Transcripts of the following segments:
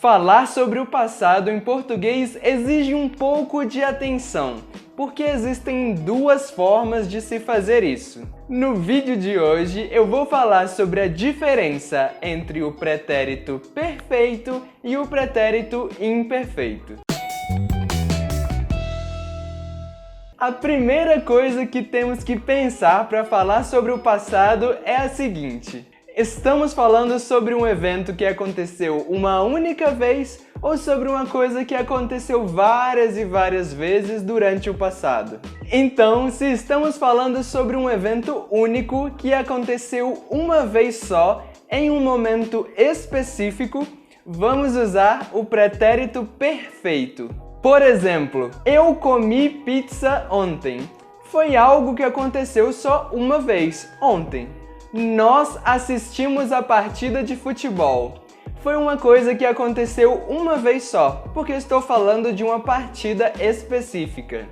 Falar sobre o passado em português exige um pouco de atenção, porque existem duas formas de se fazer isso. No vídeo de hoje eu vou falar sobre a diferença entre o pretérito perfeito e o pretérito imperfeito. A primeira coisa que temos que pensar para falar sobre o passado é a seguinte: estamos falando sobre um evento que aconteceu uma única vez ou sobre uma coisa que aconteceu várias e várias vezes durante o passado? Então, se estamos falando sobre um evento único que aconteceu uma vez só, em um momento específico, vamos usar o pretérito perfeito. Por exemplo, eu comi pizza ontem. Foi algo que aconteceu só uma vez, ontem. Nós assistimos a partida de futebol. Foi uma coisa que aconteceu uma vez só, porque estou falando de uma partida específica.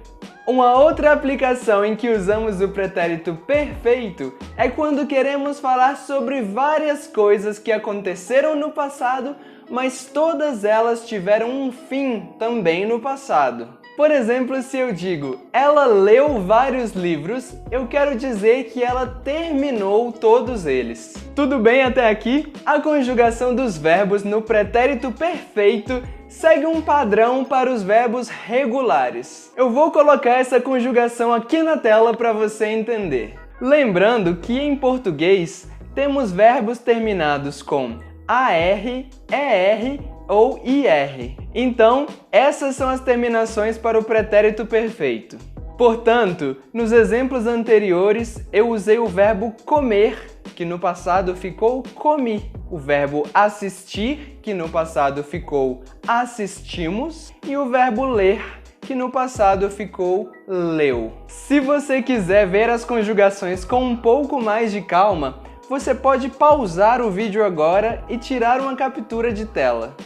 Uma outra aplicação em que usamos o pretérito perfeito é quando queremos falar sobre várias coisas que aconteceram no passado, mas todas elas tiveram um fim também no passado. Por exemplo, se eu digo, ela leu vários livros, eu quero dizer que ela terminou todos eles. Tudo bem até aqui? A conjugação dos verbos no pretérito perfeito segue um padrão para os verbos regulares. Eu vou colocar essa conjugação aqui na tela para você entender. Lembrando que em português temos verbos terminados com AR, ER ou IR. Então, essas são as terminações para o pretérito perfeito. Portanto, nos exemplos anteriores, eu usei o verbo comer, que no passado ficou comi. O verbo assistir, que no passado ficou assistimos. E o verbo ler, que no passado ficou leu. Se você quiser ver as conjugações com um pouco mais de calma, você pode pausar o vídeo agora e tirar uma captura de tela.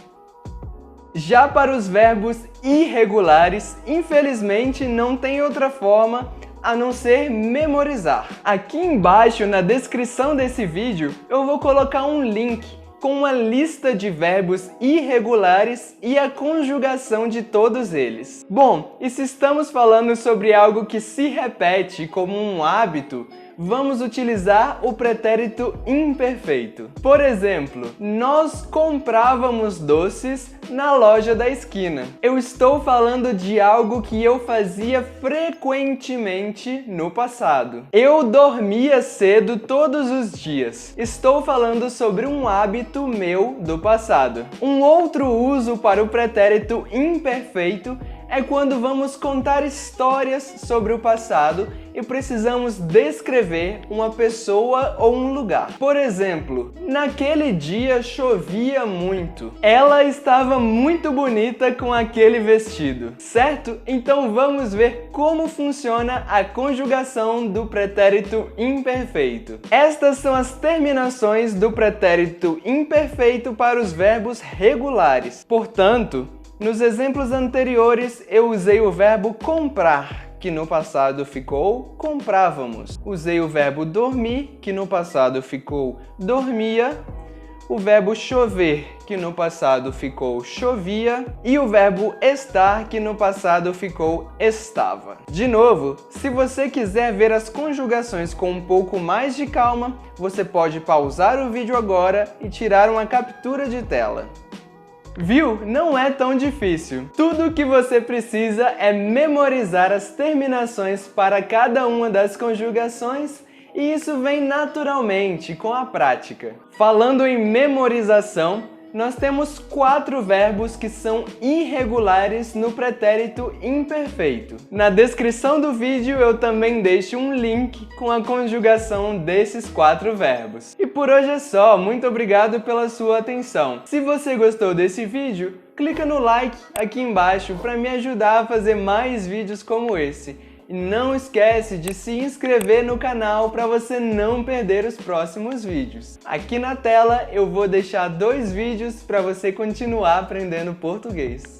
Já para os verbos irregulares, infelizmente não tem outra forma a não ser memorizar. Aqui embaixo na descrição desse vídeo eu vou colocar um link com uma lista de verbos irregulares e a conjugação de todos eles. Bom, e se estamos falando sobre algo que se repete como um hábito, vamos utilizar o pretérito imperfeito. Por exemplo, nós comprávamos doces na loja da esquina. Eu estou falando de algo que eu fazia frequentemente no passado. Eu dormia cedo todos os dias. Estou falando sobre um hábito meu do passado. Um outro uso para o pretérito imperfeito é quando vamos contar histórias sobre o passado e precisamos descrever uma pessoa ou um lugar. Por exemplo, naquele dia chovia muito. Ela estava muito bonita com aquele vestido, certo? Então vamos ver como funciona a conjugação do pretérito imperfeito. Estas são as terminações do pretérito imperfeito para os verbos regulares. Portanto, nos exemplos anteriores, eu usei o verbo comprar, que no passado ficou comprávamos. Usei o verbo dormir, que no passado ficou dormia. O verbo chover, que no passado ficou chovia. E o verbo estar, que no passado ficou estava. De novo, se você quiser ver as conjugações com um pouco mais de calma, você pode pausar o vídeo agora e tirar uma captura de tela. Viu? Não é tão difícil. Tudo o que você precisa é memorizar as terminações para cada uma das conjugações e isso vem naturalmente com a prática. Falando em memorização, nós temos 4 verbos que são irregulares no pretérito imperfeito. Na descrição do vídeo eu também deixo um link com a conjugação desses 4 verbos. E por hoje é só, muito obrigado pela sua atenção. Se você gostou desse vídeo, clica no like aqui embaixo para me ajudar a fazer mais vídeos como esse. E não esquece de se inscrever no canal para você não perder os próximos vídeos. Aqui na tela eu vou deixar 2 vídeos para você continuar aprendendo português.